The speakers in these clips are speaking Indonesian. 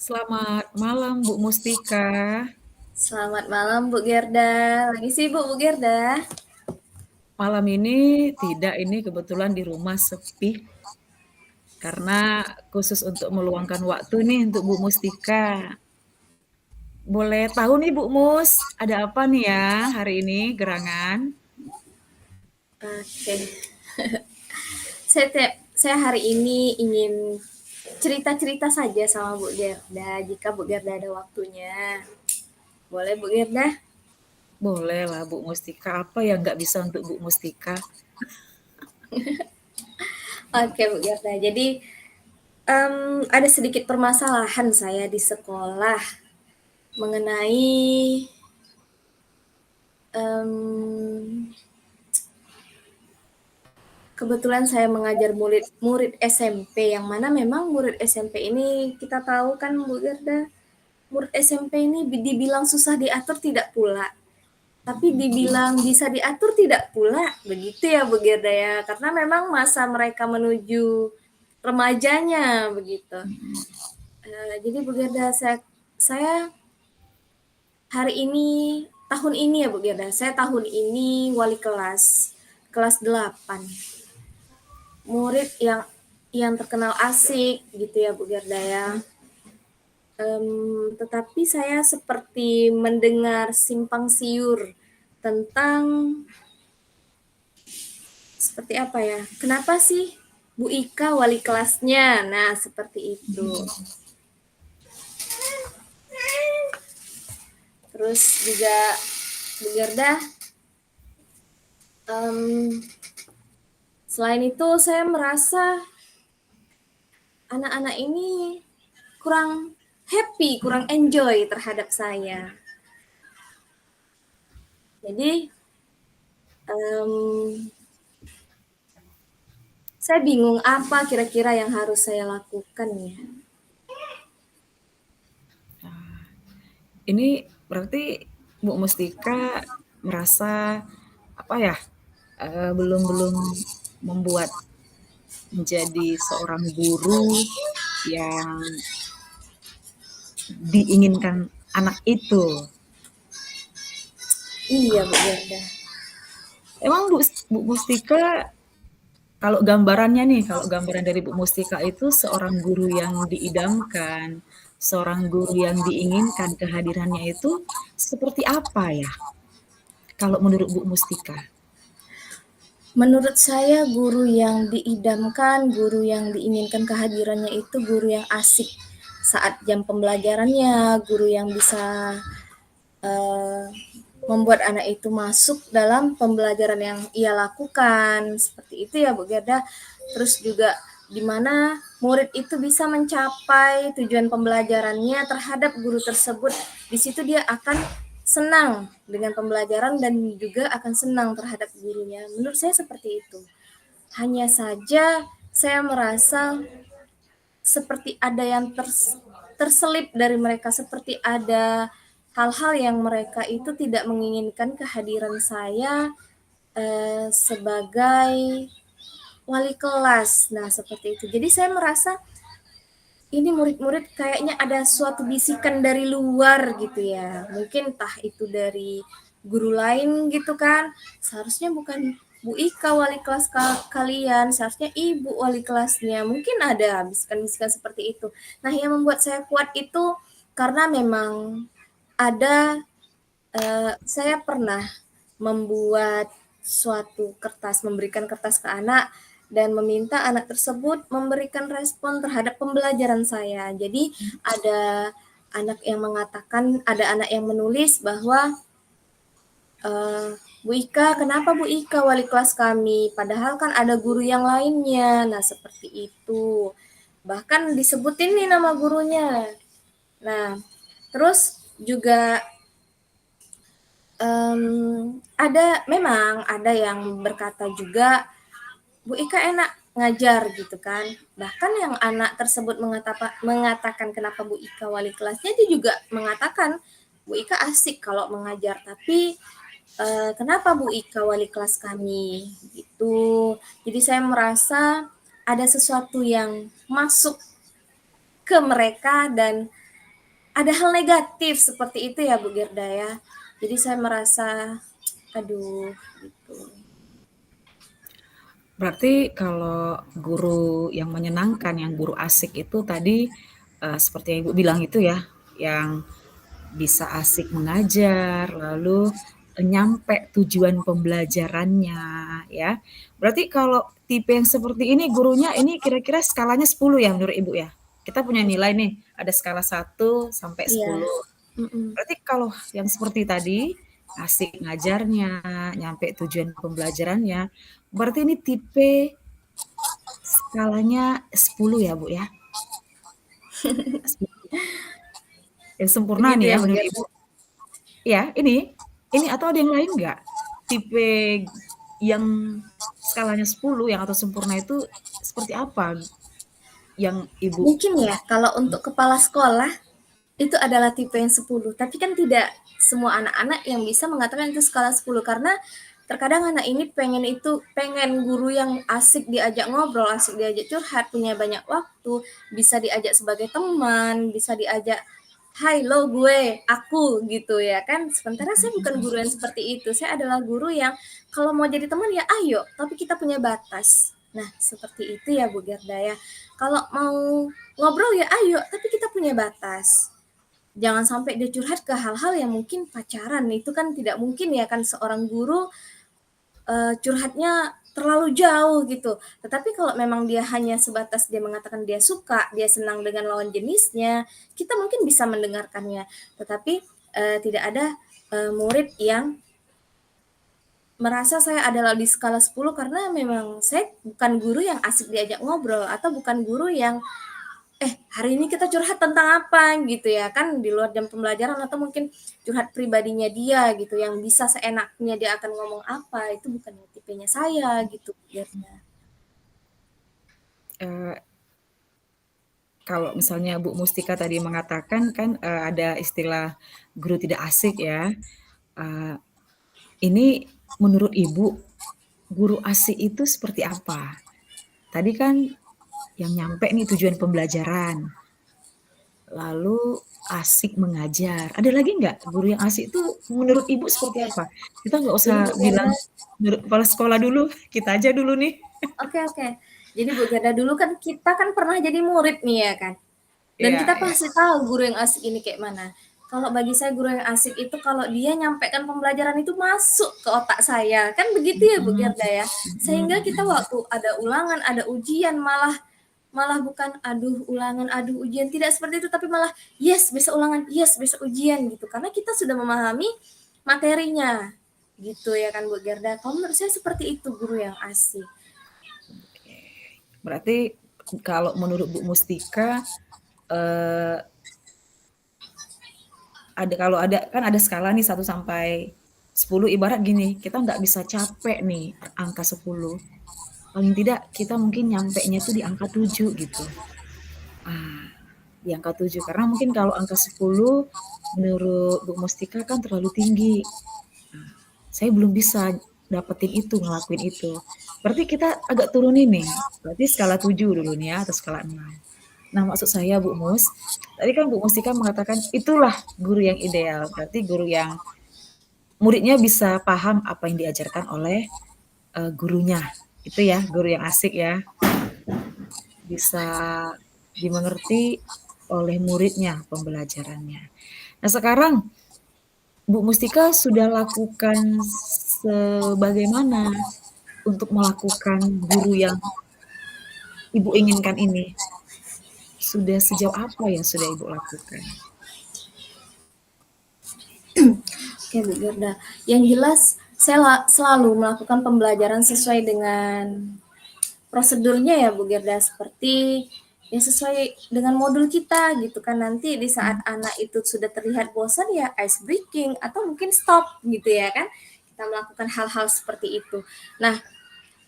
Selamat malam Bu Mustika. Selamat malam Bu Gerda. Lagi sibuk Bu Gerda? Malam ini tidak, ini kebetulan di rumah sepi karena khusus untuk meluangkan waktu nih untuk Bu Mustika. Boleh tahu nih Bu Mus, ada apa nih ya hari ini gerangan? Oke. Saya hari ini ingin cerita-cerita saja sama Bu Gerda jika Bu Gerda ada waktunya. Boleh Bu Gerda? Boleh lah Bu Mustika, apa yang nggak bisa untuk Bu Mustika? Oke Bu Gerda. Jadi ada sedikit permasalahan saya di sekolah mengenai em, kebetulan saya mengajar murid SMP, yang mana memang murid SMP ini kita tahu kan Bu Gerda, murid SMP ini dibilang susah diatur tidak pula, tapi dibilang bisa diatur tidak pula, begitu ya Bu Gerda ya, karena memang masa mereka menuju remajanya begitu. Jadi Bu Gerda, saya hari ini, tahun ini ya Bu Gerda, saya tahun ini wali kelas 8. Murid yang terkenal asik gitu ya Bu Gerda ya. Tetapi saya seperti mendengar simpang siur tentang seperti apa ya? Kenapa sih Bu Ika wali kelasnya? Nah, seperti itu. Terus juga Bu Gerda, selain itu saya merasa anak-anak ini kurang happy, kurang enjoy terhadap saya. Jadi saya bingung apa kira-kira yang harus saya lakukan ya. Ini berarti Bu Mustika merasa apa ya? Belum belum membuat menjadi seorang guru yang diinginkan anak itu. Iya Bu Gerda. Emang Bu Mustika, kalau gambarannya nih, kalau gambaran dari Bu Mustika itu seorang guru yang diidamkan, seorang guru yang diinginkan kehadirannya itu seperti apa ya? Kalau menurut Bu Mustika? Menurut saya guru yang diidamkan, guru yang diinginkan kehadirannya itu guru yang asik saat jam pembelajarannya, guru yang bisa uh, membuat anak itu masuk dalam pembelajaran yang ia lakukan. Seperti itu ya Bu Gerda. Terus juga di mana murid itu bisa mencapai tujuan pembelajarannya terhadap guru tersebut. Di situ dia akan senang dengan pembelajaran dan juga akan senang terhadap gurunya. Menurut saya seperti itu. Hanya saja saya merasa seperti ada yang terselip dari mereka, seperti ada hal-hal yang mereka itu tidak menginginkan kehadiran saya sebagai wali kelas. Nah, seperti itu. Jadi saya merasa ini murid-murid kayaknya ada suatu bisikan dari luar gitu ya. Mungkin entah itu dari guru lain gitu kan. Seharusnya bukan Bu Ika wali kelas kalian, seharusnya ibu wali kelasnya. Mungkin ada bisikan-bisikan seperti itu. Nah, yang membuat saya kuat itu karena memang ada saya pernah membuat suatu kertas, memberikan kertas ke anak dan meminta anak tersebut memberikan respon terhadap pembelajaran saya. Jadi ada ada anak yang menulis bahwa Bu Ika, kenapa Bu Ika wali kelas kami? Padahal kan ada guru yang lainnya. Nah, seperti itu. Bahkan disebutin nih nama gurunya. Nah, terus juga memang ada yang berkata juga, Bu Ika enak ngajar gitu kan. Bahkan yang anak tersebut mengatakan kenapa Bu Ika wali kelasnya, dia juga mengatakan Bu Ika asik kalau mengajar, tapi kenapa Bu Ika wali kelas kami gitu. Jadi saya merasa ada sesuatu yang masuk ke mereka dan ada hal negatif seperti itu ya Bu Gerda ya. Jadi saya merasa aduh gitu. Berarti kalau guru yang menyenangkan, yang guru asik itu tadi, seperti yang Ibu bilang itu ya, yang bisa asik mengajar, lalu nyampe tujuan pembelajarannya ya. Berarti kalau tipe yang seperti ini gurunya ini kira-kira skalanya 10 ya menurut Ibu ya? Kita punya nilai nih, ada skala 1 sampai 10. Iya. Mhm. Berarti kalau yang seperti tadi, asik ngajarnya, nyampe tujuan pembelajarannya, berarti ini tipe skalanya 10 ya, Bu, ya? 10. Yang sempurna Begitu nih ya ya Bu menurut Gerda. Ibu. Ya, ini atau ada yang lain nggak? Tipe yang skalanya 10 yang atau sempurna itu seperti apa yang Ibu Mungkin ya kalau untuk kepala sekolah itu adalah tipe yang 10, tapi kan tidak semua anak-anak yang bisa mengatakan itu skala 10 karena terkadang anak ini pengen guru yang asik diajak ngobrol, asik diajak curhat, punya banyak waktu, bisa diajak sebagai teman, bisa diajak hai lo gue, aku gitu ya kan. Sementara saya bukan guru yang seperti itu. Saya adalah guru yang kalau mau jadi teman ya ayo, tapi kita punya batas. Nah, seperti itu ya Bu Gerda ya. Kalau mau ngobrol ya ayo, tapi kita punya batas. Jangan sampai dia curhat ke hal-hal yang mungkin pacaran, itu kan tidak mungkin ya kan seorang guru curhatnya terlalu jauh gitu. Tetapi kalau memang dia hanya sebatas dia mengatakan dia suka, dia senang dengan lawan jenisnya, kita mungkin bisa mendengarkannya. Tetapi tidak ada murid yang merasa saya adalah di skala 10 karena memang saya bukan guru yang asik diajak ngobrol atau bukan guru yang hari ini kita curhat tentang apa gitu ya kan di luar jam pembelajaran atau mungkin curhat pribadinya dia gitu yang bisa seenaknya dia akan ngomong apa itu bukan tipenya saya gitu biasanya. eee, kalau misalnya Bu Mustika tadi mengatakan kan, ada istilah guru tidak asik ya, eee, ini menurut Ibu, guru asik itu seperti apa? Tadi kan yang nyampe nih tujuan pembelajaran, lalu asik mengajar. Ada lagi nggak guru yang asik itu menurut Ibu seperti apa? Kita nggak usah Jadi Bu bilang Gerda, menurut kepala sekolah dulu, kita aja dulu nih. oke oke. Jadi Bu Gerda dulu kan kita kan pernah jadi murid nih ya kan. Dan Iya kita iya. pasti tahu guru yang asik ini kayak mana. Kalau bagi saya guru yang asik itu kalau dia nyampaikan pembelajaran itu masuk ke otak saya. Kan begitu ya Bu Mhm, Gerda ya. mhm Sehingga kita mhm. waktu ada ulangan, ada ujian malah malah bukan aduh ulangan, aduh ujian, tidak seperti itu tapi malah yes besok ulangan, yes besok ujian gitu. Karena kita sudah memahami materinya. Gitu ya kan Bu Gerda. Kalau menurut saya seperti itu guru yang asik. Oke. Berarti kalau menurut Bu Mustika, eee, kalau ada kan ada skala nih 1 sampai 10 ibarat gini, kita nggak bisa capek nih angka 10. Paling tidak kita mungkin nyampenya tuh di angka 7 gitu. Ah, di angka 7 karena mungkin kalau angka 10 menurut Bu Mustika kan terlalu tinggi. Nah, saya belum bisa dapetin itu, ngelakuin itu. Berarti kita agak turunin nih. Berarti skala 7 dulu nih ya atau skala 6. Nah, maksud saya Bu Mus, tadi kan Bu Mustika mengatakan itulah guru yang ideal. Berarti guru yang muridnya bisa paham apa yang diajarkan oleh gurunya. Itu ya, guru yang asik ya. Bisa dimengerti oleh muridnya pembelajarannya. Nah, sekarang Bu Mustika sudah lakukan sebagaimana untuk melakukan guru yang Ibu inginkan ini? Sudah sejauh apa yang sudah Ibu lakukan? Oke Bu Gerda. Yang jelas saya selalu melakukan pembelajaran sesuai dengan prosedurnya ya Bu Gerda seperti ya sesuai dengan modul kita gitu kan nanti di saat anak itu sudah terlihat bosan ya ice breaking atau mungkin stop gitu ya kan kita melakukan hal-hal seperti itu. Nah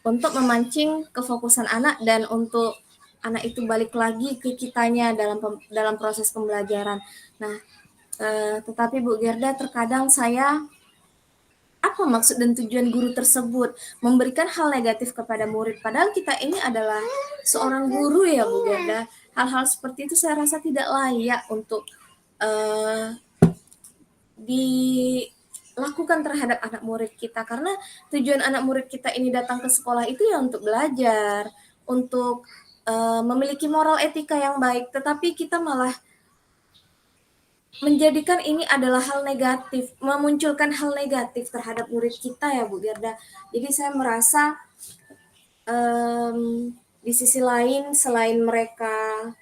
untuk memancing kefokusan anak dan untuk anak itu balik lagi ke kitanya dalam proses pembelajaran. Nah tetapi Bu Gerda terkadang saya apa maksud dan tujuan guru tersebut memberikan hal negatif kepada murid padahal kita ini adalah seorang guru ya Bu Gerda. Hal-hal seperti itu saya rasa tidak layak untuk eee, dilakukan terhadap anak murid kita. Karena tujuan anak murid kita ini datang ke sekolah itu ya untuk belajar, untuk, memiliki moral etika yang baik, tetapi kita malah menjadikan ini adalah hal negatif, memunculkan hal negatif terhadap murid kita ya Bu Gerda. Jadi saya merasa, di sisi lain selain mereka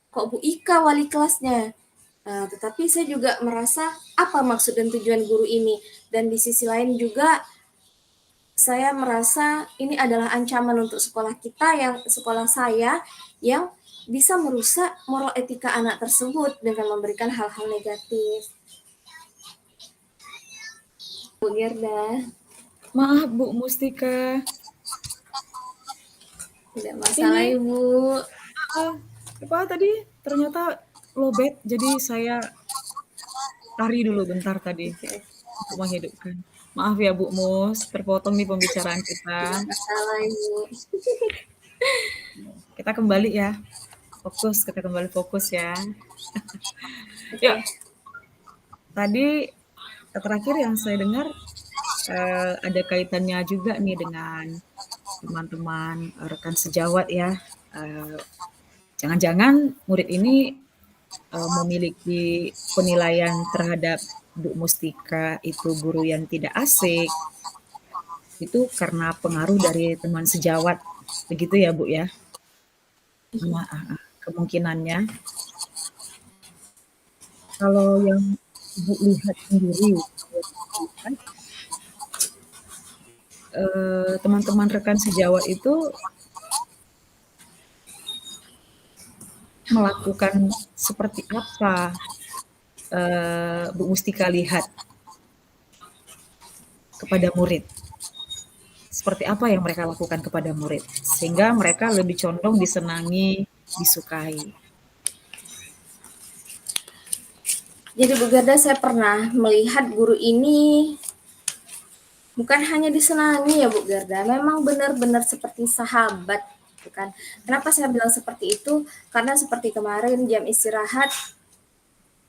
kok Bu Ika wali kelasnya, tetapi saya juga merasa apa maksud dan tujuan guru ini, dan di sisi lain juga saya merasa ini adalah ancaman untuk sekolah saya yang bisa merusak moral etika anak tersebut dengan memberikan hal-hal negatif. Bu Gerda, Maaf Bu Mustika, tidak masalah ini Ibu. apa tadi ternyata lowbat, jadi saya lari dulu bentar tadi Oke, untuk menghidupkan. Maaf ya Bu Mus, terpotong nih pembicaraan kita. tidak masalah Ibu. Kita kembali ya, kita kembali fokus ya. Yuk, Oke. tadi terakhir yang saya dengar ada kaitannya juga nih dengan teman-teman rekan sejawat ya. Eh, Jangan-jangan murid ini memiliki penilaian terhadap Bu Mustika itu guru yang tidak asik, itu karena pengaruh dari teman sejawat, begitu ya Bu ya? Kemungkinannya. Kalau yang Ibu lihat sendiri, teman-teman rekan sejawat itu melakukan seperti apa, Bu Mustika lihat kepada murid? Seperti apa yang mereka lakukan kepada murid? Sehingga mereka lebih condong disenangi, disukai. Jadi Bu Gerda, saya pernah melihat guru ini bukan hanya disenangi ya Bu Gerda, memang benar-benar seperti sahabat, gitu kan. Kenapa saya bilang seperti itu? Karena seperti kemarin jam istirahat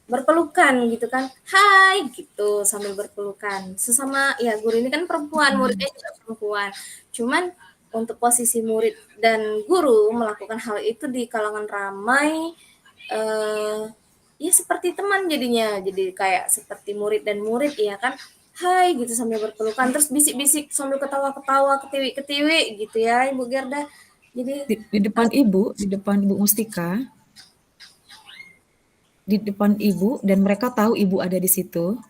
berpelukan gitu kan, hai gitu sambil berpelukan. Sesama ya guru ini kan perempuan, muridnya juga perempuan. Cuman untuk posisi murid dan guru melakukan hal itu di kalangan ramai, ya seperti teman jadinya. Jadi kayak seperti murid dan murid ya kan, hai gitu sambil berpelukan, terus bisik-bisik sambil ketawa-ketawa, ketiwi-ketiwi gitu ya Ibu Gerda. Jadi Di depan Ibu, di depan Ibu Mustika, di depan Ibu, dan mereka tahu Ibu ada di situ.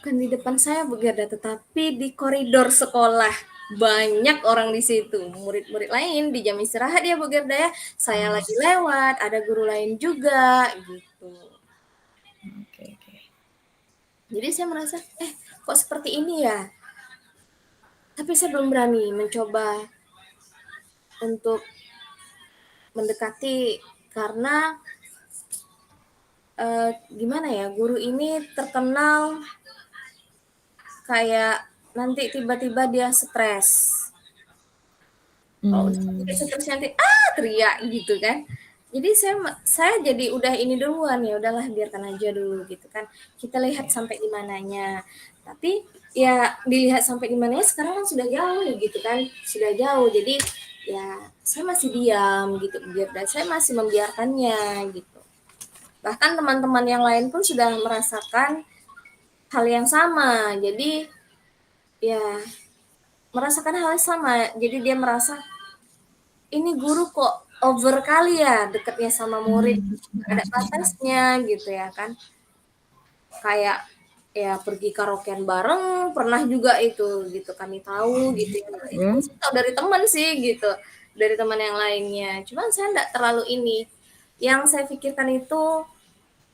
bukan di depan saya Bu Gerda, tetapi di koridor sekolah. Banyak orang di situ, murid-murid lain di jam istirahat ya Bu Gerda ya. Saya lagi lewat, ada guru lain juga gitu. Oke, oke. Jadi saya merasa, kok seperti ini ya? Tapi saya belum berani mencoba untuk mendekati karena gimana ya, guru ini terkenal kayak nanti tiba-tiba dia stres. Kalau udah stres nanti teriak gitu kan. Jadi saya jadi udah ini duluan, ya udahlah biarkan aja dulu gitu kan. Kita lihat sampai di mananya. Tapi ya dilihat sampai di mananya sekarang kan sudah jauh gitu kan. Sudah jauh. Jadi ya saya masih diam gitu biar saya masih membiarkannya gitu. Bahkan teman-teman yang lain pun sudah merasakan hal yang sama. Jadi ya merasakan hal yang sama. Jadi dia merasa ini guru kok over kali ya deketnya sama murid, ada batasnya gitu ya kan. Kayak ya pergi karaokean bareng pernah juga itu gitu kami tahu gitu ya. Itu Ya. tahu dari teman sih gitu, dari teman yang lainnya. Cuman saya enggak terlalu ini. Yang saya pikirkan itu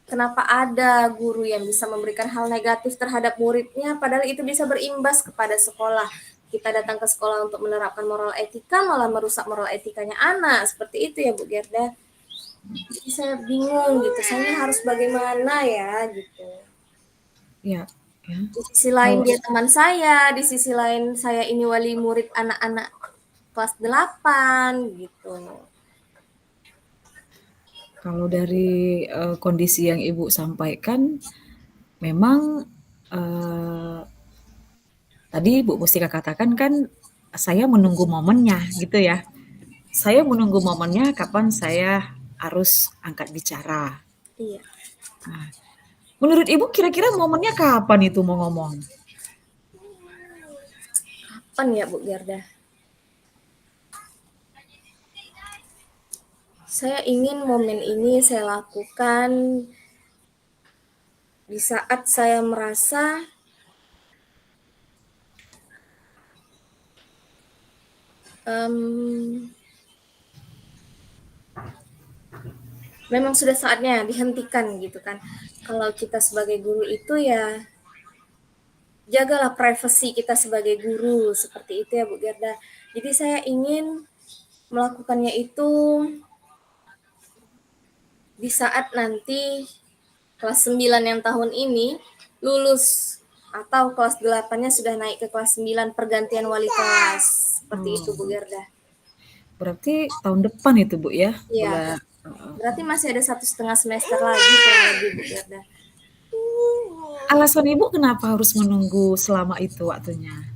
kenapa ada guru yang bisa memberikan hal negatif terhadap muridnya, padahal itu bisa berimbas kepada sekolah. Kita datang ke sekolah untuk menerapkan moral etika, malah merusak moral etikanya anak. Seperti itu ya Bu Gerda. Jadi saya bingung gitu, saya harus bagaimana ya gitu. Ya, ya. Di sisi lain Kalau dia teman saya, di sisi lain saya ini wali murid anak-anak kelas 8 gitu. Kalau dari, kondisi yang Ibu sampaikan memang, eee, tadi Bu Mustika katakan kan, saya menunggu momennya gitu ya. Saya menunggu momennya kapan saya harus angkat bicara. Iya. Nah, menurut Ibu kira-kira momennya kapan itu mau ngomong? Kapan ya Bu Gerda? Saya ingin momen ini saya lakukan di saat saya merasa um, memang sudah saatnya dihentikan gitu kan. Kalau kita sebagai guru itu ya jagalah privasi kita sebagai guru, seperti itu ya Bu Gerda. Jadi saya ingin melakukannya itu di saat nanti kelas 9 yang tahun ini lulus atau kelas 8-nya sudah naik ke kelas 9 pergantian wali kelas. Seperti itu Oh, Bu Gerda. berarti tahun depan itu Bu ya? Iya, berarti masih ada 1,5 semester lagi kurang lebih Bu Gerda. Alasan Ibu kenapa harus menunggu selama itu waktunya?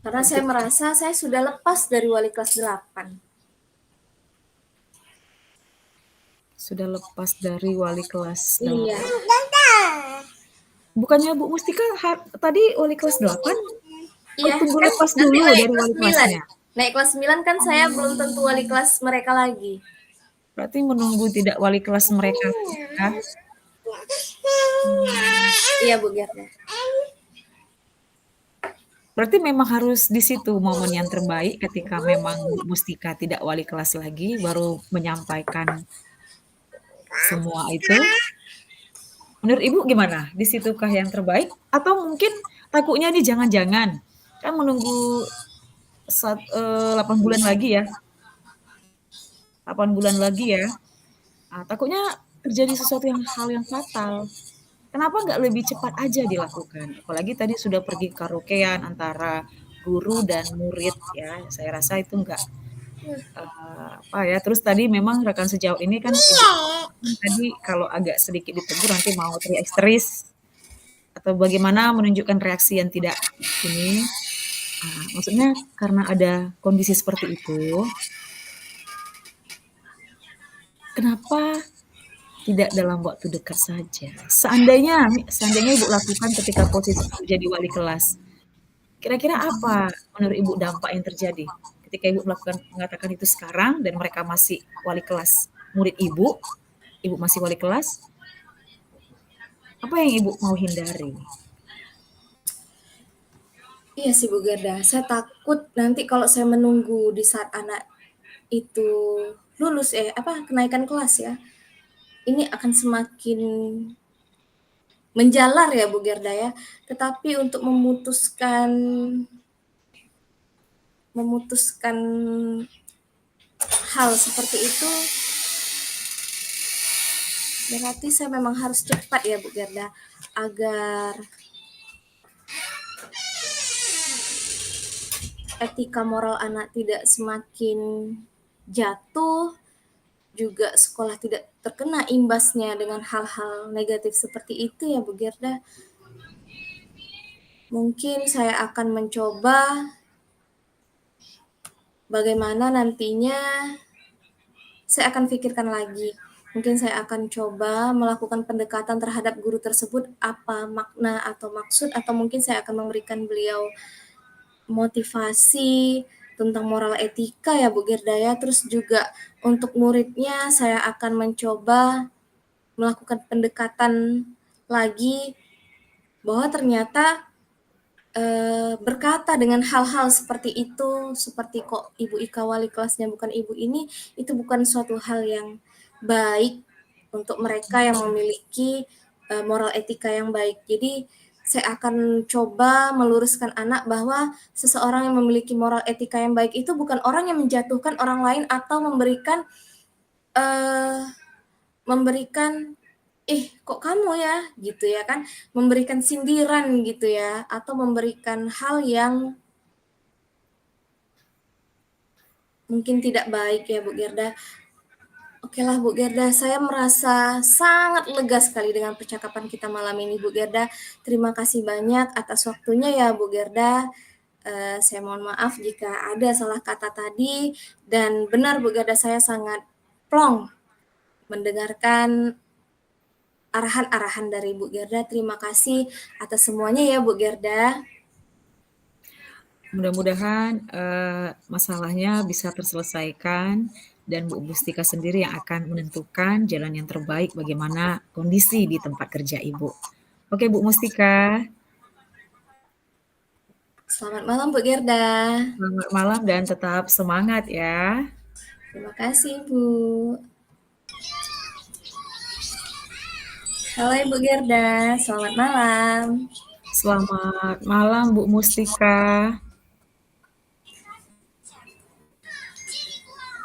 Karena saya Untuk merasa saya sudah lepas dari wali kelas 8. sudah lepas dari wali kelas Iya. 8. Bukannya Bu Mustika tadi wali kelas 8? Oh, Iya, tunggu kan lepas nanti dulu naik dari kelas wali 9. kelasnya? Naik kelas 9 kan saya belum tentu wali kelas mereka lagi. Berarti menunggu tidak wali kelas mereka ya? Hmm. Iya Bu Gerda. Berarti memang harus di situ momen yang terbaik ketika memang Bu Mustika tidak wali kelas lagi, baru menyampaikan semua itu. Menurut Ibu gimana? Di situkah yang terbaik? Atau mungkin takutnya nih jangan-jangan, kan menunggu 8 bulan lagi ya, 8 bulan lagi ya. Takutnya terjadi sesuatu hal yang fatal. Kenapa nggak lebih cepat aja dilakukan? Apalagi tadi sudah pergi karaokean antara guru dan murid ya, saya rasa itu nggak, apa ya, terus tadi memang rekan sejauh ini kan Ibu tadi kalau agak sedikit ditegur nanti mau teriak histeris atau bagaimana menunjukkan reaksi yang tidak ini, maksudnya karena ada kondisi seperti itu, kenapa tidak dalam waktu dekat saja? Seandainya Ibu lakukan ketika posisi Ibu jadi wali kelas, kira-kira apa menurut Ibu dampak yang terjadi ketika Ibu mengatakan itu sekarang dan mereka masih wali kelas murid Ibu, Ibu masih wali kelas, apa yang Ibu mau hindari? Iya sih Bu Gerda. Saya takut nanti kalau saya menunggu di saat anak itu lulus kenaikan kelas ya. Ini akan semakin menjalar ya Bu Gerda ya. Tetapi untuk memutuskan hal seperti itu berarti saya memang harus cepat ya Bu Gerda agar etika moral anak tidak semakin jatuh, juga sekolah tidak terkena imbasnya dengan hal-hal negatif seperti itu ya Bu Gerda. Mungkin saya akan mencoba bagaimana nantinya saya akan pikirkan lagi. Mungkin saya akan coba melakukan pendekatan terhadap guru tersebut, apa makna atau maksud, atau mungkin saya akan memberikan beliau motivasi tentang moral etika ya Bu Gerda ya. Terus juga untuk muridnya saya akan mencoba melakukan pendekatan lagi bahwa ternyata berkata dengan hal-hal seperti itu, seperti kok Ibu Ika wali kelasnya bukan ibu ini, itu bukan suatu hal yang baik untuk mereka yang memiliki moral etika yang baik. Jadi saya akan coba meluruskan anak bahwa seseorang yang memiliki moral etika yang baik itu bukan orang yang menjatuhkan orang lain atau uh, memberikan kok kamu ya gitu ya kan, memberikan sindiran gitu ya, atau memberikan hal yang mungkin tidak baik ya Bu Gerda. Okelah Bu Gerda, saya merasa sangat lega sekali dengan percakapan kita malam ini Bu Gerda. Terima kasih banyak atas waktunya ya Bu Gerda. Saya mohon maaf jika ada salah kata tadi dan benar Bu Gerda, saya sangat plong mendengarkan arahan-arahan dari Bu Gerda. Terima kasih atas semuanya ya Bu Gerda. Mudah-mudahan masalahnya bisa terselesaikan dan Bu Mustika sendiri yang akan menentukan jalan yang terbaik bagaimana kondisi di tempat kerja Ibu. Oke Bu Mustika, Selamat malam Bu Gerda. selamat malam dan tetap semangat ya. Terima kasih Bu. Halo Ibu Gerda, selamat malam. Selamat malam Bu Mustika.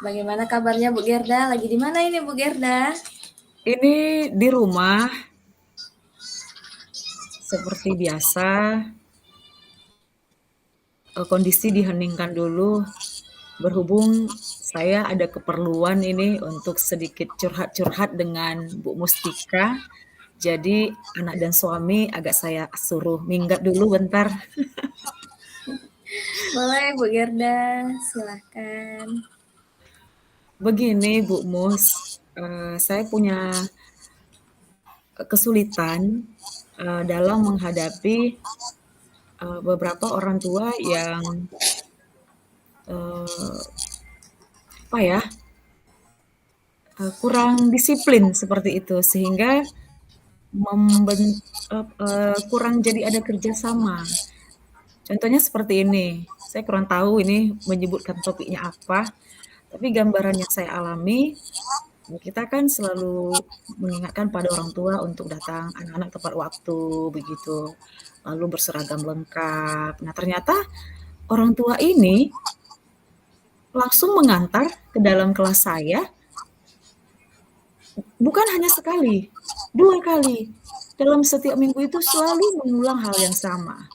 Bagaimana kabarnya Bu Gerda? Lagi di mana ini Bu Gerda? Ini di rumah seperti biasa. Kondisi diheningkan dulu berhubung saya ada keperluan ini untuk sedikit curhat-curhat dengan Bu Mustika. Jadi anak dan suami agak saya suruh minggat dulu bentar. Boleh Bu Gerda, silahkan. Begini Bu Mus, saya punya kesulitan dalam menghadapi beberapa orang tua yang apa ya, kurang disiplin seperti itu sehingga kurang jadi ada kerjasama. Contohnya seperti ini, saya kurang tahu ini menyebutkan topiknya apa, tapi gambaran yang saya alami, kita kan selalu mengingatkan pada orang tua untuk datang anak-anak tepat waktu, begitu, lalu berseragam lengkap. Nah ternyata orang tua ini langsung mengantar ke dalam kelas saya, bukan hanya sekali, 2 kali. Dalam setiap minggu itu selalu mengulang hal yang sama.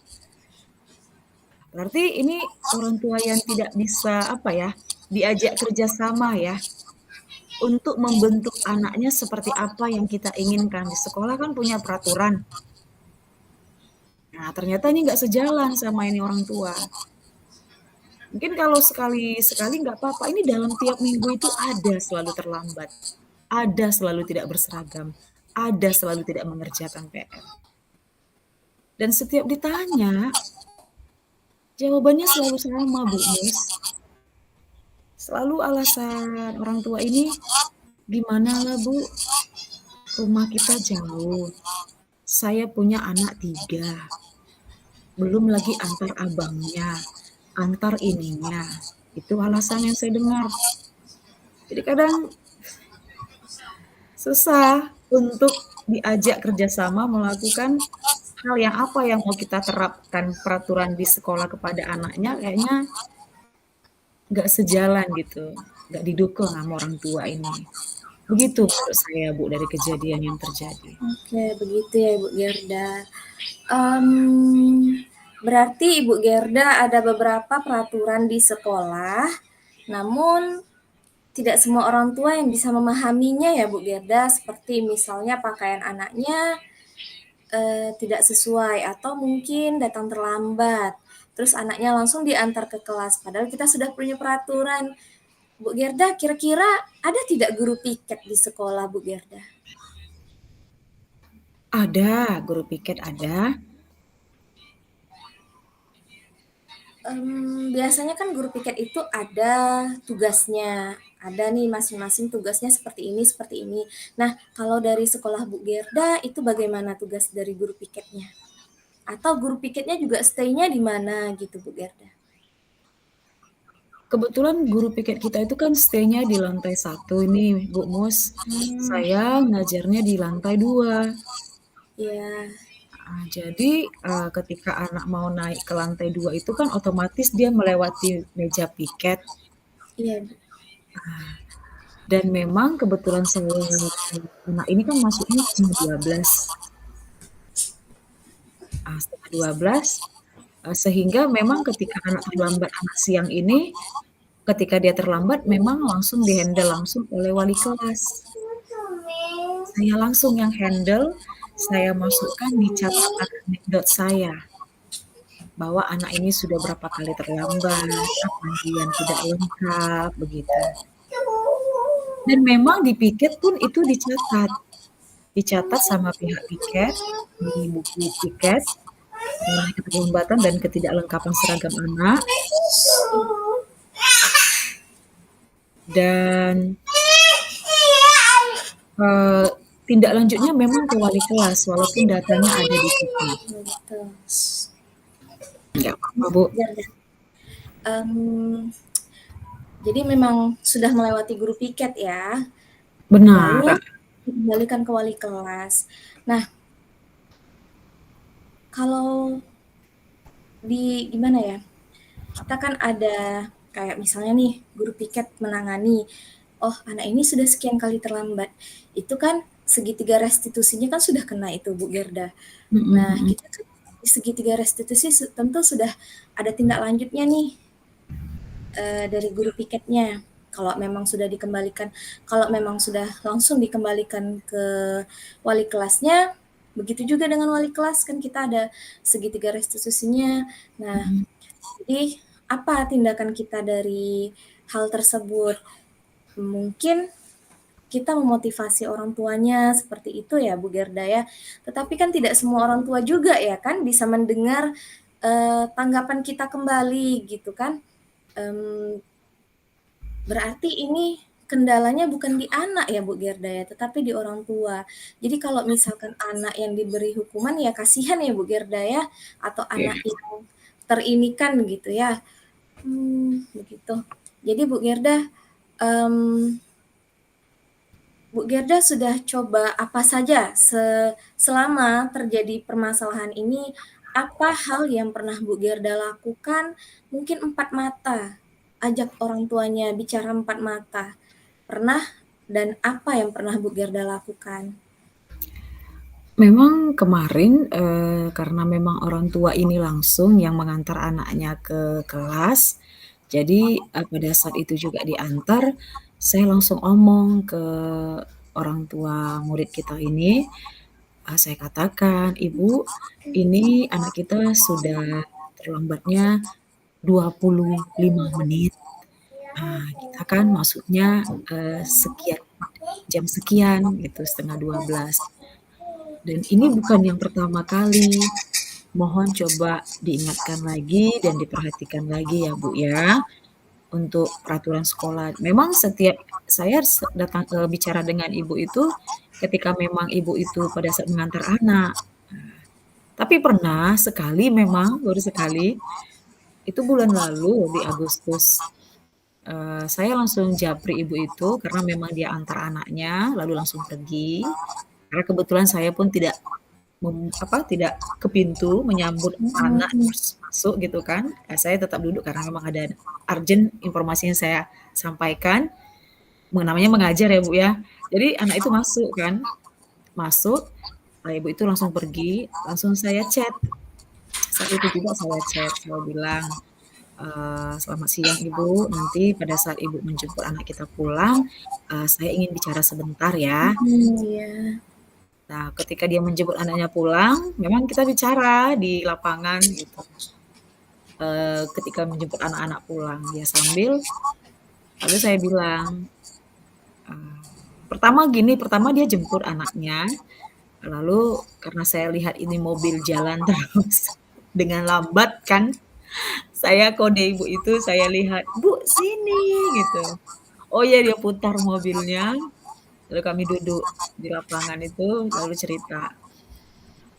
Berarti ini orang tua yang tidak bisa apa ya, diajak kerjasama ya, untuk membentuk anaknya seperti apa yang kita inginkan. Di sekolah kan punya peraturan. Nah, ternyata ini nggak sejalan sama ini orang tua. Mungkin kalau sekali-sekali nggak apa-apa, ini dalam tiap minggu itu ada selalu terlambat, ada selalu tidak berseragam, ada selalu tidak mengerjakan PR. Dan setiap ditanya, jawabannya selalu sama, Bu Mus. Selalu alasan orang tua ini, gimana lah Bu, rumah kita jauh, saya punya anak 3, belum lagi antar abangnya, antar ininya. Itu alasan yang saya dengar. Jadi kadang susah untuk diajak kerjasama melakukan hal yang apa yang mau kita terapkan peraturan di sekolah kepada anaknya kayaknya nggak sejalan gitu, nggak didukung sama orang tua ini. Begitu menurut saya Bu dari kejadian yang terjadi. Oke, begitu ya Ibu Gerda. Berarti Ibu Gerda ada beberapa peraturan di sekolah, namun tidak semua orang tua yang bisa memahaminya ya Bu Gerda, seperti misalnya pakaian anaknya tidak sesuai atau mungkin datang terlambat. Terus anaknya langsung diantar ke kelas, padahal kita sudah punya peraturan. Bu Gerda, kira-kira ada tidak guru piket di sekolah Bu Gerda? Ada, guru piket ada. Biasanya kan guru piket itu ada tugasnya, ada nih masing-masing tugasnya seperti ini. Nah, kalau dari sekolah Bu Gerda itu bagaimana tugas dari guru piketnya? Atau guru piketnya juga stay-nya di mana gitu Bu Gerda? Kebetulan guru piket kita itu kan stay-nya di lantai 1 ini Bu Mus. Saya ngajarnya di lantai 2. Ya, Jadi ketika anak mau naik ke lantai 2 itu kan otomatis dia melewati meja piket. iya Bu. Dan memang kebetulan saya anak ini kan masuknya setengah 12. Setengah 12 sehingga memang ketika anak terlambat anak siang ini ketika dia terlambat memang langsung di-handle langsung oleh wali kelas. Saya langsung yang handle, saya masukkan di catatan anekdot saya, bahwa anak ini sudah berapa kali terlambat, panggilan tidak lengkap, begitu. Dan memang di piket pun itu dicatat sama pihak piket, di buku piket, mengenai keterlambatan dan ketidaklengkapan seragam anak. Dan tindak lanjutnya memang ke wali kelas, walaupun datanya ada di situ. Gitu. Nggak apa-apa, Bu. Jadi memang sudah melewati guru piket ya, Benar. baru dikembalikan ke wali kelas. Nah, kalau gimana ya, kita kan ada kayak misalnya nih, guru piket menangani, oh anak ini sudah sekian kali terlambat, itu kan segitiga restitusinya kan sudah kena itu Bu Gerda. Nah, kita kan di segitiga restitusi tentu sudah ada tindak lanjutnya nih dari guru piketnya. Kalau memang sudah dikembalikan, kalau memang sudah langsung dikembalikan ke wali kelasnya, begitu juga dengan wali kelas kan kita ada segitiga restitusinya. Nah, jadi apa tindakan kita dari hal tersebut? Mungkin kita memotivasi orang tuanya seperti itu ya Bu Gerda ya. Tetapi kan tidak semua orang tua juga ya kan bisa mendengar tanggapan kita kembali gitu kan. Berarti ini kendalanya bukan di anak ya Bu Gerda ya, tetapi di orang tua. Jadi kalau misalkan anak yang diberi hukuman ya kasihan ya Bu Gerda ya, atau anak yang terinikan gitu ya. Begitu. Jadi Bu Gerda, Bu Gerda sudah coba apa saja selama terjadi permasalahan ini, apa hal yang pernah Bu Gerda lakukan? Mungkin empat mata, ajak orang tuanya bicara empat mata. Pernah dan apa yang pernah Bu Gerda lakukan? Memang kemarin, karena memang orang tua ini langsung yang mengantar anaknya ke kelas, jadi, pada saat itu juga diantar, saya langsung omong ke orang tua murid kita ini, saya katakan, "Ibu, ini anak kita sudah terlambatnya 25 menit." Kita kan maksudnya, sekian jam sekian gitu, 11:30. Dan ini bukan yang pertama kali. Mohon coba diingatkan lagi dan diperhatikan lagi ya, Bu, ya, untuk peraturan sekolah. Memang setiap saya datang bicara dengan ibu itu ketika memang ibu itu pada saat mengantar anak. Tapi pernah sekali memang, baru sekali, itu bulan lalu di Agustus, saya langsung japri ibu itu karena memang dia antar anaknya lalu langsung pergi. Karena kebetulan saya pun tidak ke pintu menyambut anak terus masuk gitu kan, saya tetap duduk karena memang ada urgent informasi yang saya sampaikan, namanya mengajar ya, Bu, ya. Jadi anak itu masuk kan, masuk, ibu itu langsung pergi, langsung saya chat. Saat itu juga saya chat, saya bilang, "Selamat siang Ibu, nanti pada saat Ibu menjemput anak kita pulang, saya ingin bicara sebentar ya." Iya. Nah, ketika dia menjemput anaknya pulang, memang kita bicara di lapangan gitu. Ketika menjemput anak-anak pulang, dia sambil lalu saya bilang, pertama dia jemput anaknya, lalu karena saya lihat ini mobil jalan terus dengan lambat kan, saya kode ibu itu, saya lihat, "Bu, sini," gitu. Oh ya, dia putar mobilnya, lalu kami duduk di lapangan itu, lalu cerita.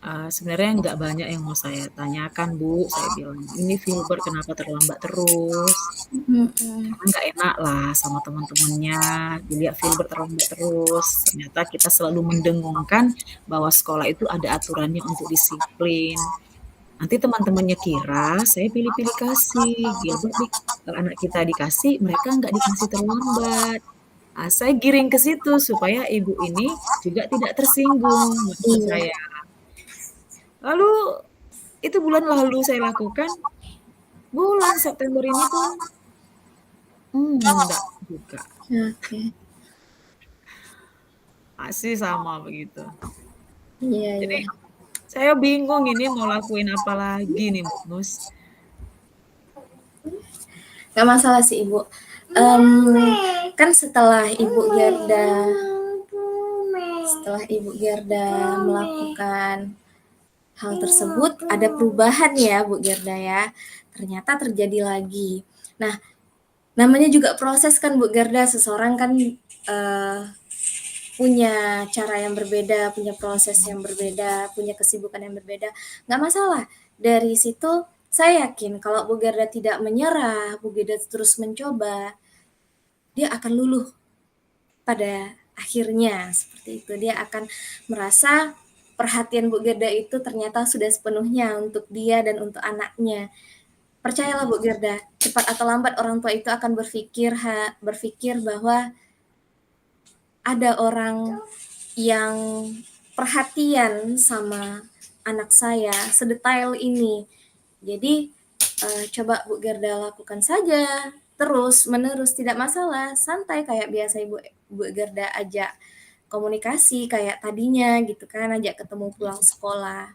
Sebenarnya nggak banyak yang mau saya tanyakan, Bu, saya bilang. Ini Filbert kenapa terlambat terus? Karena nggak enak lah sama teman-temannya, dilihat Filbert terlambat terus. Ternyata kita selalu mendengungkan bahwa sekolah itu ada aturannya untuk disiplin. Nanti teman-temannya kira saya pilih-pilih kasih, Gilbert kalau anak kita dikasih, mereka nggak dikasih terlambat. Saya giring ke situ supaya ibu ini juga tidak tersinggung, maksud Iya. saya. Lalu itu bulan lalu saya lakukan, bulan September ini pun Enggak juga. Oke. Masih sama begitu. Iya Jadi iya. saya bingung ini mau lakuin apa lagi nih, Bu Mus. Nggak masalah sih Ibu. Kan setelah Ibu Gerda melakukan hal tersebut, ada perubahan ya Bu Gerda ya. Ternyata terjadi lagi. Nah, namanya juga proses kan Bu Gerda, seseorang kan punya cara yang berbeda, punya proses yang berbeda, punya kesibukan yang berbeda. Nggak masalah. Dari situ saya yakin kalau Bu Gerda tidak menyerah, Bu Gerda terus mencoba, dia akan luluh pada akhirnya seperti itu. Dia akan merasa perhatian Bu Gerda itu ternyata sudah sepenuhnya untuk dia dan untuk anaknya. Percayalah Bu Gerda, cepat atau lambat orang tua itu akan berpikir bahwa ada orang yang perhatian sama anak saya sedetail ini. Jadi coba Bu Gerda lakukan saja terus menerus, tidak masalah, santai kayak biasa Bu Gerda ajak komunikasi kayak tadinya gitu kan, ajak ketemu pulang sekolah.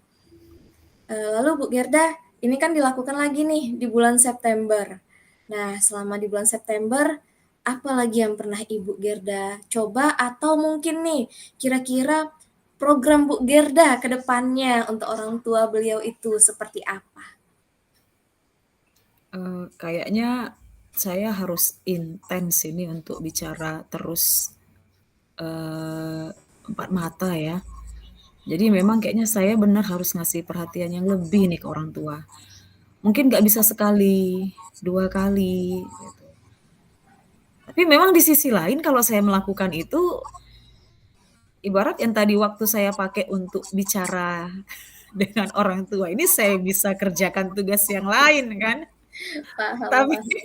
Lalu Bu Gerda, ini kan dilakukan lagi nih di bulan September. Nah, selama di bulan September, apa lagi yang pernah Ibu Gerda coba atau mungkin nih kira-kira program Bu Gerda ke depannya untuk orang tua beliau itu seperti apa? Kayaknya saya harus intens ini untuk bicara terus, empat mata ya. Jadi memang kayaknya saya benar harus ngasih perhatian yang lebih nih ke orang tua. Mungkin nggak bisa sekali, 2 kali, gitu. Tapi memang di sisi lain kalau saya melakukan itu, ibarat yang tadi waktu saya pakai untuk bicara dengan orang tua ini saya bisa kerjakan tugas yang lain kan, Paham tapi paham.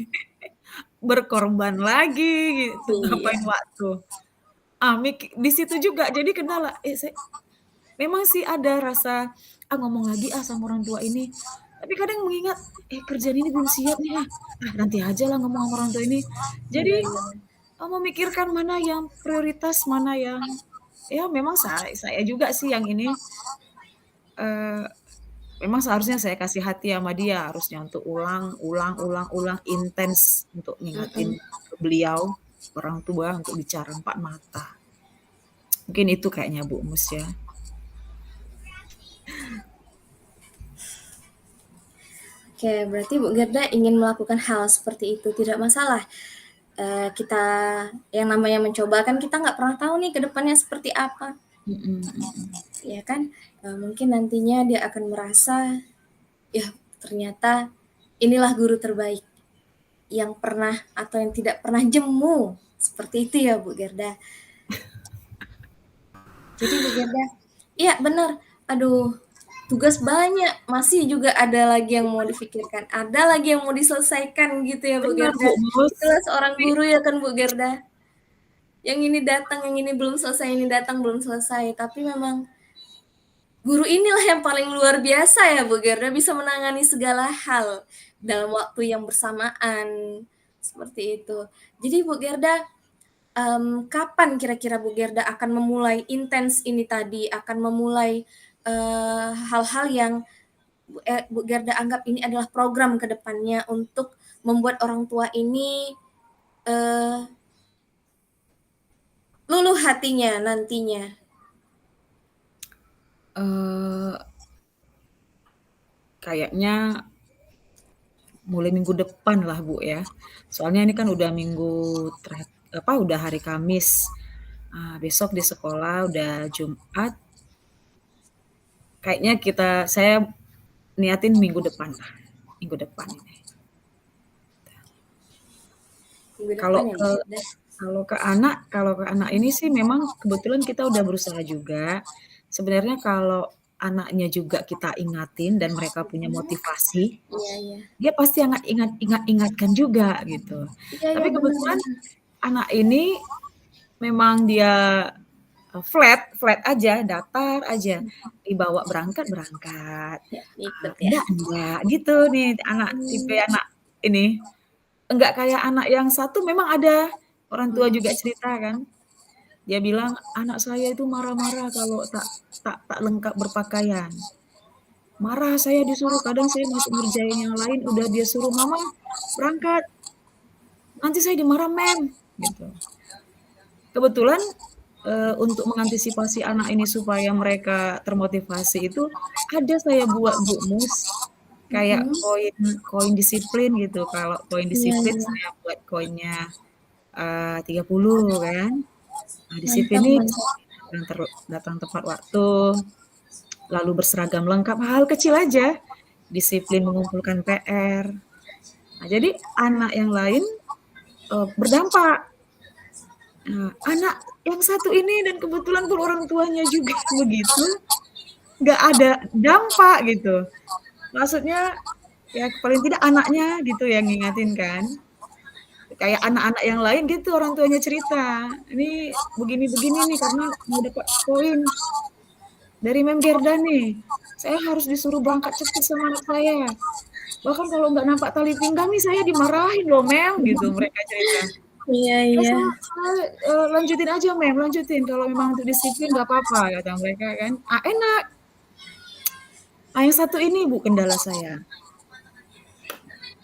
berkorban lagi gitu, Iya, ngapain waktu. Di situ juga jadi kendala, memang sih ada rasa, ngomong lagi sama orang tua ini, tapi kadang mengingat, kerjaan ini belum siap nih, nanti aja lah ngomong sama orang tua ini. Jadi, benar-benar. memikirkan mana yang prioritas, mana yang ya memang saya juga sih yang ini, eee, memang seharusnya saya kasih hati sama dia, harusnya untuk ulang ulang ulang ulang, intens untuk ngingatin Mm-mm. ke beliau, orang tua untuk bicara empat mata. Mungkin itu kayaknya Bu Mus ya. Oke, berarti Bu Gerda ingin melakukan hal seperti itu, tidak masalah. Kita yang namanya mencoba kan kita nggak pernah tahu nih ke depannya seperti apa, Mhm mhm. ya kan? Mungkin nantinya dia akan merasa, ya ternyata inilah guru terbaik yang pernah atau yang tidak pernah jemu, seperti itu ya Bu Gerda. Jadi Bu Gerda, iya benar, aduh tugas banyak, masih juga ada lagi yang mau difikirkan, ada lagi yang mau diselesaikan gitu ya Bu Bener Gerda. Bu Mus, Itulah seorang tapi guru ya kan Bu Gerda. Yang ini datang, yang ini belum selesai, ini datang belum selesai. Tapi memang guru inilah yang paling luar biasa ya Bu Gerda, bisa menangani segala hal dalam waktu yang bersamaan, seperti itu. Jadi Bu Gerda, kapan kira-kira Bu Gerda akan memulai intens ini tadi, akan memulai hal-hal yang Bu Gerda anggap ini adalah program ke depannya untuk membuat orang tua ini eh, luluh hatinya nantinya. eee, kayaknya mulai minggu depan lah Bu ya. Soalnya ini kan udah minggu udah hari Kamis, besok di sekolah udah Jumat, kayaknya saya niatin minggu depan lah, minggu depan ini. Minggu Kalau depan ya Bu ke Gerda. kalau ke anak ini sih memang kebetulan kita udah berusaha juga. Sebenarnya kalau anaknya juga kita ingatin dan mereka punya motivasi, Iya iya. dia pasti ingatkan juga gitu. Iya Tapi iya, benar kebetulan benar. anak ini memang dia, flat flat aja, datar aja, dibawa berangkat, berangkat, Ya, ikut ya. enggak, gitu nih anak tipe Mmm, anak ini. enggak kayak anak yang satu memang ada, orang tua Mhm. juga cerita kan, dia bilang, "Anak saya itu marah-marah kalau tak lengkap berpakaian. Marah saya disuruh, kadang saya masih ngerjain yang lain, udah dia suruh, 'Mama berangkat, nanti saya dimarah Mem,' gitu." Kebetulan, untuk mengantisipasi anak ini supaya mereka termotivasi itu, ada saya buat Bu Mus, kayak Mhm. koin koin disiplin gitu. Kalau koin Iya disiplin iya. saya buat koinnya, 30 kan. Nah, disiplin Mantap nih mantap. datang tepat waktu, lalu berseragam lengkap, hal kecil aja, disiplin mengumpulkan PR. Nah, jadi anak yang lain, berdampak. Nah, anak yang satu ini dan kebetulan pun orang tuanya juga begitu, nggak ada dampak gitu. Maksudnya, ya paling tidak anaknya gitu yang ngingatin kan. Kayak anak-anak yang lain gitu orang tuanya cerita, "Ini begini-begini nih karena mau dapat koin dari Mem Gerda nih, saya harus disuruh berangkat cepet sama anak saya. Bahkan kalau nggak nampak tali pinggang nih saya dimarahin loh Mem," gitu mereka cerita. Iya "Ya iya. lanjutin aja Mem, lanjutin kalau memang untuk disiplin nggak apa-apa," kata mereka kan. Ah, enak. Ah, yang satu ini Bu kendala saya.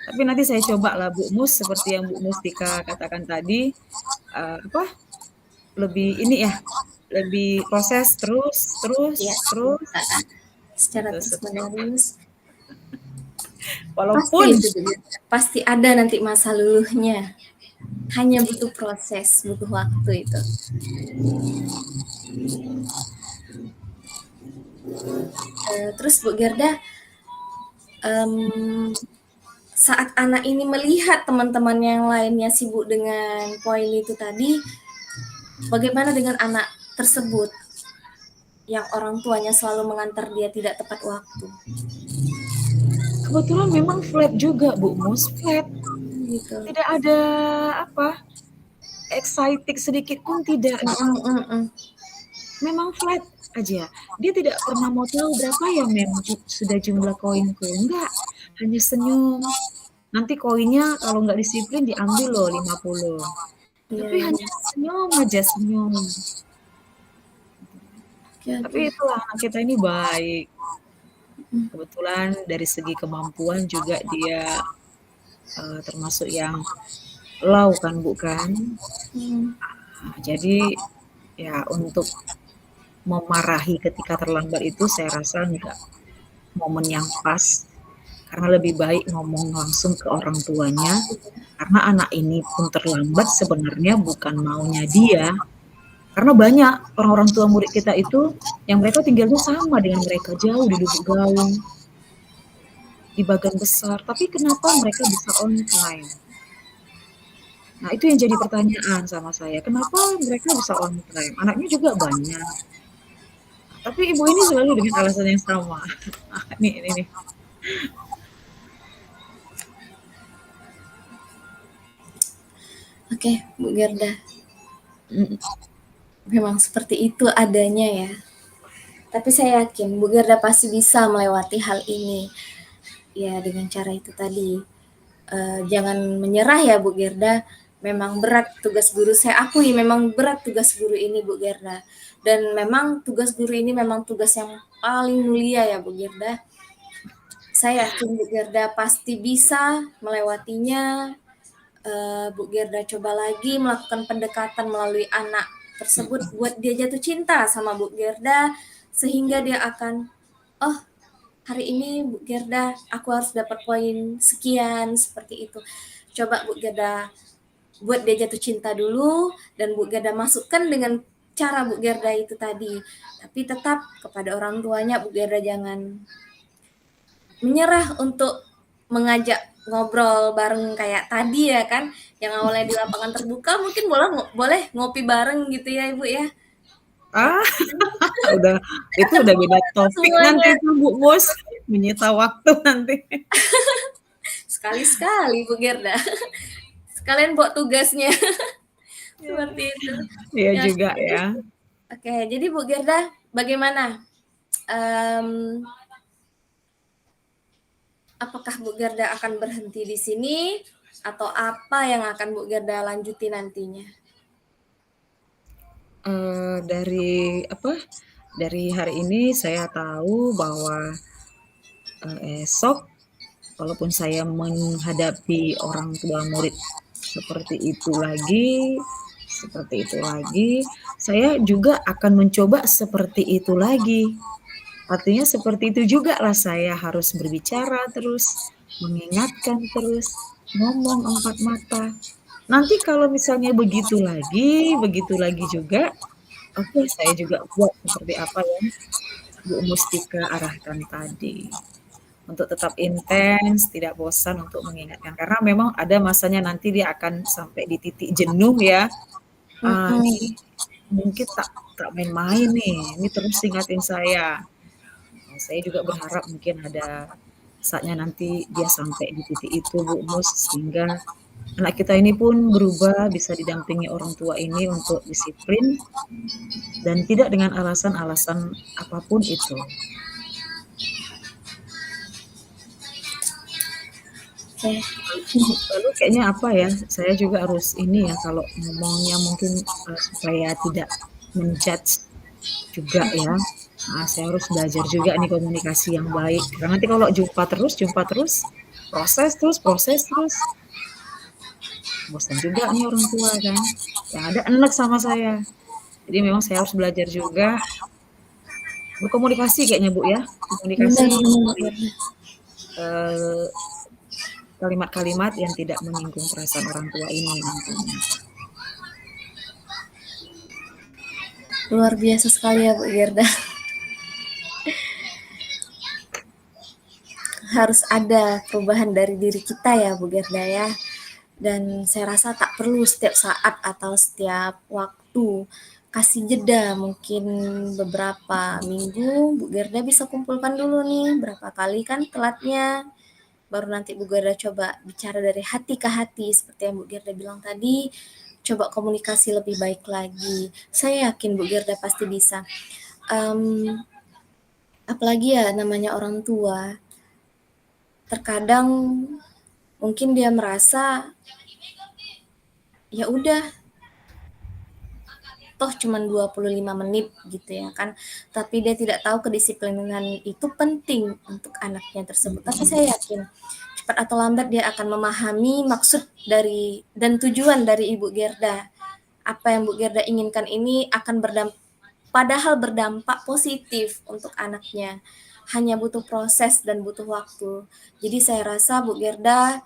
Tapi nanti saya cobalah Bu Mus seperti yang Bu Mustika katakan tadi, apa, lebih ini ya, lebih proses terus terus Iya. terus, Heeh. Secara gitu terus-menerus. Pasti walaupun itu juga, pasti ada nanti masa luluhnya. Hanya butuh proses, butuh waktu itu. Terus Bu Gerda, mmm, saat anak ini melihat teman-teman yang lainnya sibuk dengan poin itu tadi, bagaimana dengan anak tersebut yang orang tuanya selalu mengantar dia tidak tepat waktu? kebetulan memang flat juga Bu Mus, flat. Gitu. Tidak ada apa, excited sedikit pun tidak gitu. Mhm mhm. Memang flat aja. Dia tidak pernah mau tahu berapa ya Mem sudah jumlah koinku, enggak, hanya senyum. Nanti koinnya kalau nggak disiplin diambil loh 50. Iya Tapi hanya iya. senyum aja, senyum. Oke Tapi oke. itulah anak kita ini baik. Kebetulan dari segi kemampuan juga dia, termasuk yang low kan, Bu, kan. Mhm. Nah, jadi ya untuk memarahi ketika terlambat itu saya rasa enggak momen yang pas, karena lebih baik ngomong langsung ke orang tuanya, karena anak ini pun terlambat sebenarnya bukan maunya dia. Karena banyak orang-orang tua murid kita itu yang mereka tinggalnya sama dengan mereka, jauh di Lubuk Gaung, di Bagan Besar, tapi kenapa mereka bisa on time? Nah, itu yang jadi pertanyaan sama saya, kenapa mereka bisa on time? Anaknya juga banyak, tapi ibu ini selalu dengan alasan yang sama. Ah, ini nih. Oke, Bu Gerda. Mhm. Memang seperti itu adanya ya. Tapi saya yakin Bu Gerda pasti bisa melewati hal ini. Ya dengan cara itu tadi. Jangan menyerah ya Bu Gerda. Memang berat tugas guru, saya akui memang berat tugas guru ini Bu Gerda. Dan memang tugas guru ini memang tugas yang paling mulia ya Bu Gerda. Saya yakin Bu Gerda pasti bisa melewatinya. Bu Gerda coba lagi melakukan pendekatan melalui anak tersebut buat dia jatuh cinta sama Bu Gerda sehingga dia akan, oh hari ini Bu Gerda aku harus dapat poin sekian seperti itu. Coba Bu Gerda buat dia jatuh cinta dulu dan Bu Gerda masukkan dengan cara Bu Gerda itu tadi. Tapi tetap kepada orang tuanya Bu Gerda jangan menyerah untuk mengajak ngobrol bareng kayak tadi ya kan, yang awalnya di lapangan terbuka mungkin boleh ngopi bareng gitu ya Ibu ya. Ya Ah, kan? udah itu udah Ketemu beda topik nanti semuanya. itu Bu Mus, menyita waktu nanti. Sekali-sekali Bu Gerda. Sekalian bawa tugasnya. Seperti itu. Iya Ya, juga jadi ya. oke, jadi Bu Gerda bagaimana? Mmm, apakah Bu Gerda akan berhenti di sini Atau apa yang akan Bu Gerda lanjuti nantinya? Dari hari ini saya tahu bahwa, esok walaupun saya menghadapi orang tua murid seperti itu lagi, saya juga akan mencoba seperti itu lagi. Artinya seperti itu juga lah saya harus berbicara terus, mengingatkan terus, ngomong empat mata. Nanti kalau misalnya begitu lagi juga, oke saya juga buat seperti apa yang Bu Mustika arahkan tadi. Untuk tetap intens, tidak bosan untuk mengingatkan. Karena memang ada masanya nanti dia akan sampai di titik jenuh ya. Ini Mhm. mungkin tak tak main-main nih, ini terus ingatin saya. Saya juga berharap mungkin ada saatnya nanti dia sampai di titik itu Bu Mus, sehingga anak kita ini pun berubah, bisa didampingi orang tua ini untuk disiplin dan tidak dengan alasan-alasan apapun itu. Oke. Lalu kayaknya apa ya, saya juga harus ini ya kalau ngomongnya mungkin, supaya tidak men-judge juga ya. Saya harus belajar juga nih komunikasi yang baik, karena nanti kalau jumpa terus, proses terus, bosan juga nih orang tua kan, yang ada enek sama saya. Jadi memang saya harus belajar juga berkomunikasi kayaknya Bu ya, Benar komunikasi benar Bu memberi, Gerda. eee, kalimat-kalimat yang tidak menyinggung perasaan orang tua ini nantinya. Luar biasa sekali ya Bu Gerda. Harus ada perubahan dari diri kita ya Bu Gerda ya. Dan saya rasa tak perlu setiap saat atau setiap waktu, kasih jeda mungkin beberapa minggu, Bu Gerda bisa kumpulkan dulu nih berapa kali kan telatnya, baru nanti Bu Gerda coba bicara dari hati ke hati seperti yang Bu Gerda bilang tadi, coba komunikasi lebih baik lagi. Saya yakin Bu Gerda pasti bisa. Mmm, Apalagi ya namanya orang tua, terkadang mungkin dia merasa, ya udah toh cuman 25 menit gitu ya kan. Tapi dia tidak tahu kedisiplinan itu penting untuk anaknya tersebut. Tapi Mhm. saya yakin cepat atau lambat dia akan memahami maksud dari dan tujuan dari Ibu Gerda. Apa yang Bu Gerda inginkan ini akan berdampak positif untuk anaknya. Hanya butuh proses dan butuh waktu. Jadi saya rasa Bu Gerda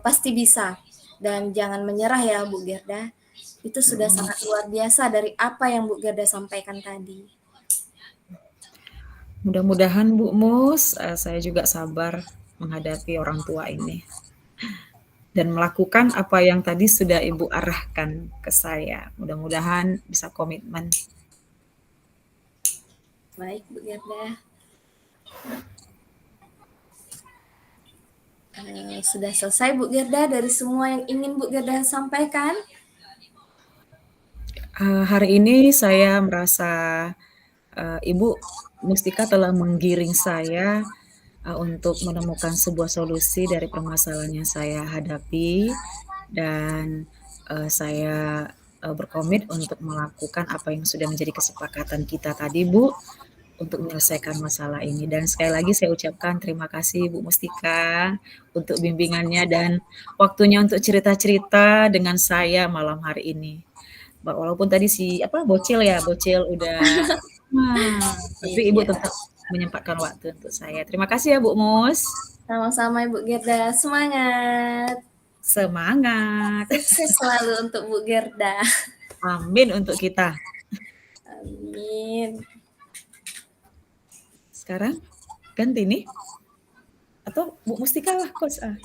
pasti bisa dan jangan menyerah ya Bu Gerda. Itu sudah Mhm. sangat luar biasa dari apa yang Bu Gerda sampaikan tadi. Mudah-mudahan Bu Mus, saya juga sabar menghadapi orang tua ini dan melakukan apa yang tadi sudah Ibu arahkan ke saya. Mudah-mudahan bisa komitmen. Baik Bu Gerda, sudah selesai Bu Gerda dari semua yang ingin Bu Gerda sampaikan? Hari ini saya merasa, Ibu Mustika telah menggiring saya, untuk menemukan sebuah solusi dari permasalahan yang saya hadapi dan, saya, berkomit untuk melakukan apa yang sudah menjadi kesepakatan kita tadi Bu, untuk menyelesaikan masalah ini dan sekali lagi saya ucapkan terima kasih Bu Mustika untuk bimbingannya dan waktunya untuk cerita-cerita dengan saya malam hari ini. Walaupun tadi bocil udah tapi Ibu Iya, tetap menyempatkan waktu untuk saya. Terima kasih ya Bu Mus. sama-sama Ibu Gerda, semangat. Semangat. Sukses selalu untuk Bu Gerda. Amin untuk kita. Amin. Sekarang ganti nih atau Bu Mustika lah coach. Eh,